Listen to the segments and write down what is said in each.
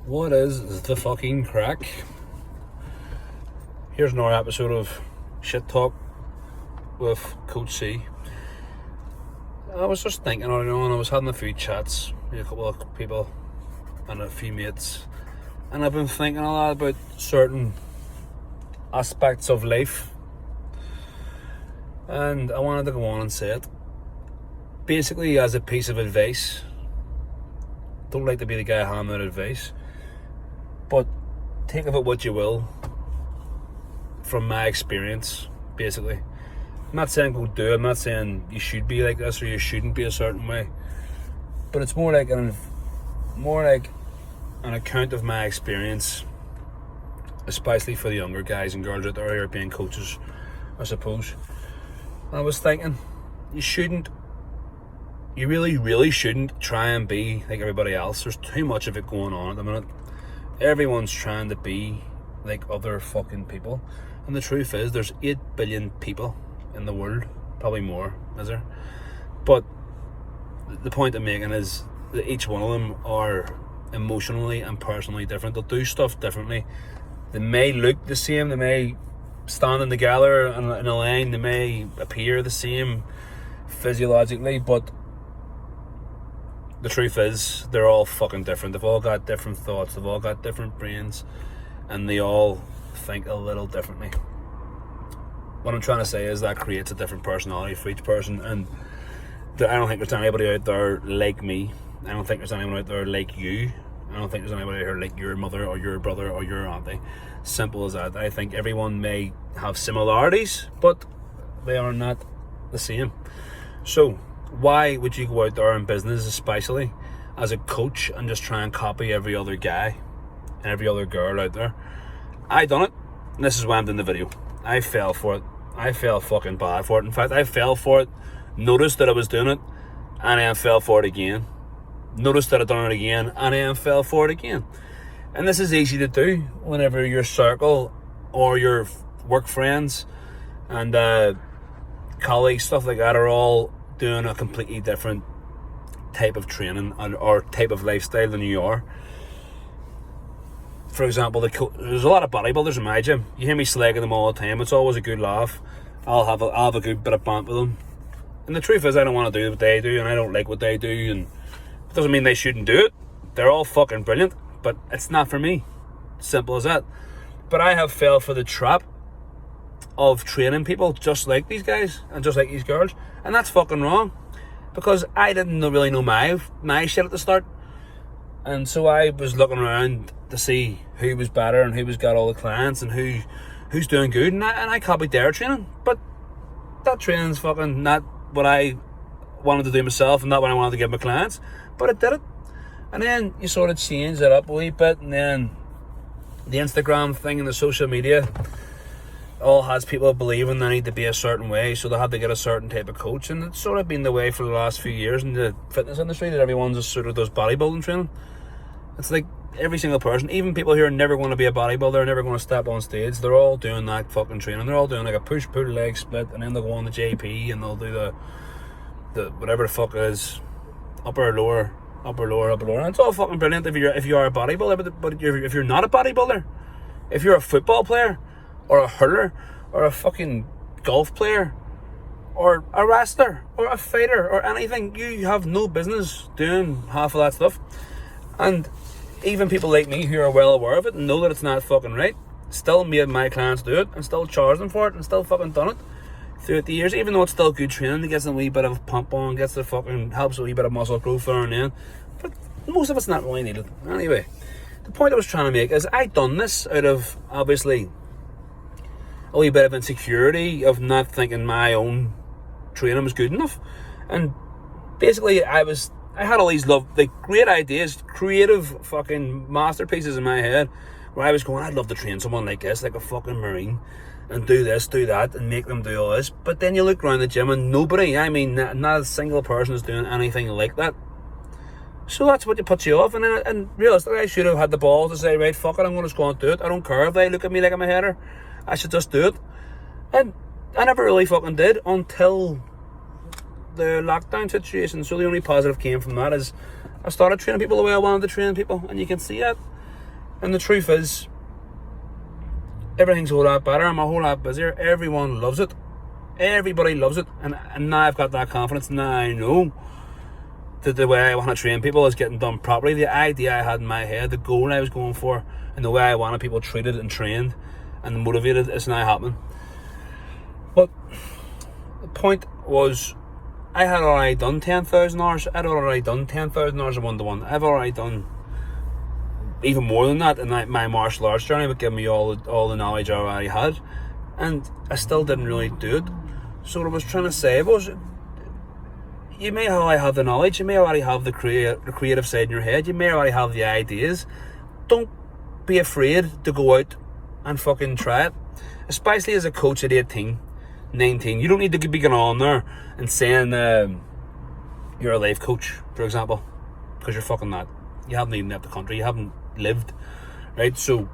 What is the fucking crack? Here's another episode of Shit Talk with Coach C. I was just thinking, and I was having a few chats with a couple of people and a few mates, and I've been thinking a lot about certain aspects of life, and I wanted to go on and say it. Basically, as a piece of advice, don't like to be the guy handing out advice, but take of it what you will from my experience, basically. I'm not saying go do it, I'm not saying you should be like this or you shouldn't be a certain way, but it's more like an account of my experience, especially for the younger guys and girls out there who are being coaches, I suppose. And I was thinking, you really shouldn't try and be like everybody else. There's too much of it going on at the minute. Everyone's trying to be like other fucking people, and the truth is there's 8 billion people in the world, probably more, is there? But the point I'm making is that each one of them are emotionally and personally different. They'll do stuff differently. They may look the same, they may standing together in a line, they may appear the same physiologically, but the truth is they're all fucking different. They've all got different thoughts, they've all got different brains, and they all think a little differently. What I'm trying to say is that creates a different personality for each person, and I don't think there's anybody out there like me. I don't think there's anyone out there like you. I don't think there's anybody out there like your mother or your brother or your auntie. Simple as that. I think everyone may have similarities, but they are not the same. So why would you go out there in business, especially as a coach, and just try and copy every other guy and every other girl out there? I done it, and this is why I'm doing the video. I fell for it. I fell fucking bad for it. In fact, I fell for it, noticed that I was doing it, and then fell for it again. Noticed that I'd done it again, and then fell for it again. And this is easy to do whenever your circle or your work friends and colleagues, stuff like that, are all doing a completely different type of training or type of lifestyle than you are. For example, there's a lot of bodybuilders in my gym. You hear me slagging them all the time. It's always a good laugh. I'll have a good bit of banter with them. And the truth is, I don't want to do what they do, and I don't like what they do, and it doesn't mean they shouldn't do it. They're all fucking brilliant, but it's not for me. Simple as that. But I have fell for the trap of training people just like these guys and just like these girls, and that's fucking wrong, because I didn't really know my shit at the start, and so I was looking around to see who was better and who was got all the clients and who's doing good, and I copied their training. But that training's fucking not what I wanted to do myself and not what I wanted to give my clients, but I did it. And then you sort of change it up a wee bit, and then the Instagram thing and the social media all has people believing they need to be a certain way, so they have to get a certain type of coach. And it's sort of been the way for the last few years in the fitness industry, that everyone just sort of does bodybuilding training. It's like every single person, even people who are never going to be a bodybuilder, never going to step on stage, they're all doing that fucking training. They're all doing like a push-pull leg split, and then they'll go on the JP and they'll do the whatever the fuck it is, upper lower, and it's all fucking brilliant if you are a bodybuilder. But if you're not a bodybuilder, if you're a football player or a hurler or a fucking golf player or a wrestler or a fighter or anything, you have no business doing half of that stuff. And even people like me who are well aware of it and know that it's not fucking right, still made my clients do it and still charged them for it and still fucking done it throughout the years, even though it's still good training. It gets a wee bit of pump on, helps a wee bit of muscle growth there and then, but most of it's not really needed. Anyway, the point I was trying to make is I done this out of obviously a wee bit of insecurity of not thinking my own training was good enough. And basically I had all these great ideas, creative fucking masterpieces in my head, where I was going, I'd love to train someone like this, like a fucking Marine, and do this, do that, and make them do all this. But then you look around the gym and nobody, not a single person is doing anything like that. So that's what puts you off. And realistically, I should have had the balls to say, right, fuck it, I'm going to go and do it. I don't care if they look at me like I'm a header. I should just do it. And I never really fucking did until the lockdown situation. So the only positive came from that is I started training people the way I wanted to train people, and you can see it. And the truth is, everything's a whole lot better. I'm a whole lot busier. Everyone loves it. Everybody loves it. And now I've got that confidence. Now I know that the way I want to train people is getting done properly. The idea I had in my head, the goal I was going for, and the way I wanted people treated and trained and motivated is now happening. But the point was, I had already done 10,000 hours. I'd already done 10,000 hours of one-to-one. I've already done even more than that, and my martial arts journey would give me all the knowledge I already had, and I still didn't really do it. So what I was trying to say was, you may already have the knowledge, you may already have the creative side in your head, you may already have the ideas. Don't be afraid to go out and fucking try it. Especially as a coach at 18, 19. You don't need to be going on there and saying you're a life coach, for example, because you're fucking not. You haven't even left the country, you haven't lived, right? So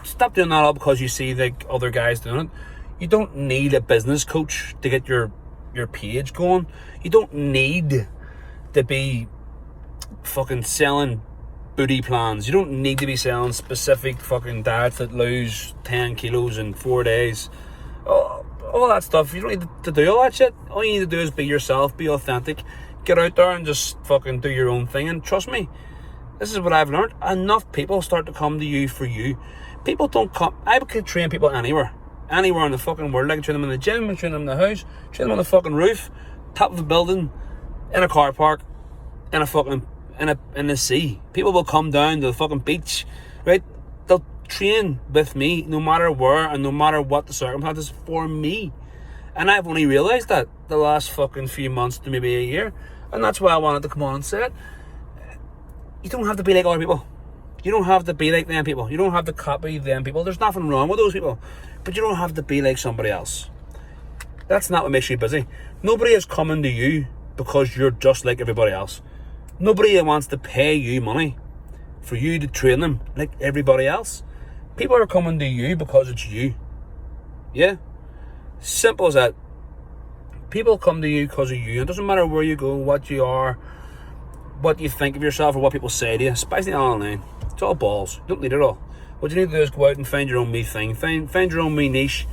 stop doing that all because you see like other guys doing it. You don't need a business coach to get your page going. You don't need to be fucking selling booty plans. You don't need to be selling specific fucking diets that lose 10 kilos in 4 days. All that stuff. You don't need to do all that shit. All you need to do is be yourself, be authentic, get out there and just fucking do your own thing. And trust me, this is what I've learned. Enough people start to come to you for you. People don't come. I could train people anywhere in the fucking world. I can train them in the gym, I can train them in the house, train them on the fucking roof, top of a building, in a car park, in a fucking in the sea. People will come down to the fucking beach, right? They'll train with me no matter where and no matter what the circumstances for me. And I've only realised that the last fucking few months to maybe a year, and that's why I wanted to come on and say it. You don't have to be like other people. You don't have to be like them people. You don't have to copy them people. There's nothing wrong with those people, but you don't have to be like somebody else. That's not what makes you busy. Nobody is coming to you because you're just like everybody else. Nobody wants to pay you money for you to train them like everybody else. People are coming to you because it's you. Yeah? Simple as that. People come to you because of you. It doesn't matter where you go, what you are, what you think of yourself, or what people say to you, especially online. It's all balls. You don't need it all. What you need to do is go out and find your own me thing. Find your own me niche.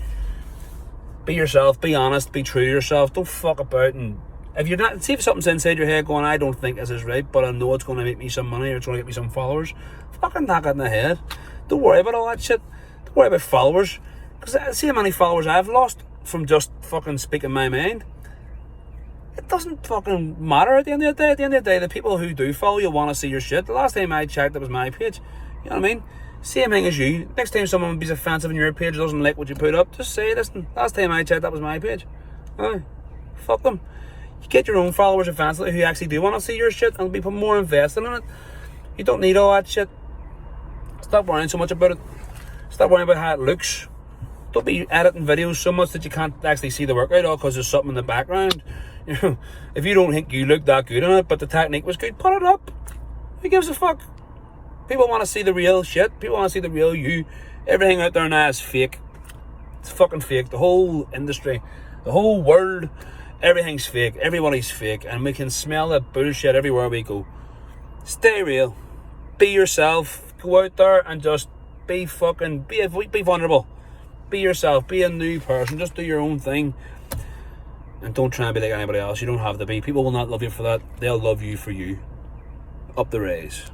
Be yourself. Be honest. Be true to yourself. Don't fuck about. And if you're not, see if something's inside your head going, I don't think this is right, but I know it's going to make me some money or it's going to get me some followers. Fucking knock it in the head. Don't worry about all that shit. Don't worry about followers. Because see how many followers I've lost from just fucking speaking my mind. It doesn't fucking matter at the end of the day. At the end of the day, the people who do follow you want to see your shit. The last time I checked, it was my page. You know what I mean? Same thing as you. Next time someone be offensive on your page, doesn't like what you put up, just say, listen, last time I checked, that was my page. Fuck them. You get your own followers eventually who actually do want to see your shit and be more invested in it. You don't need all that shit. Stop worrying so much about it. Stop worrying about how it looks. Don't be editing videos so much that you can't actually see the workout all because there's something in the background. You know, if you don't think you look that good in it, but the technique was good, put it up. Who gives a fuck? People want to see the real shit. People want to see the real you. Everything out there now is fake. It's fucking fake. The whole industry, the whole world, everything's fake. Everybody's fake. And we can smell that bullshit everywhere we go. Stay real. Be yourself. Go out there and just be vulnerable. Be yourself. Be a new person. Just do your own thing. And don't try and be like anybody else. You don't have to be. People will not love you for that. They'll love you for you. Up the raise.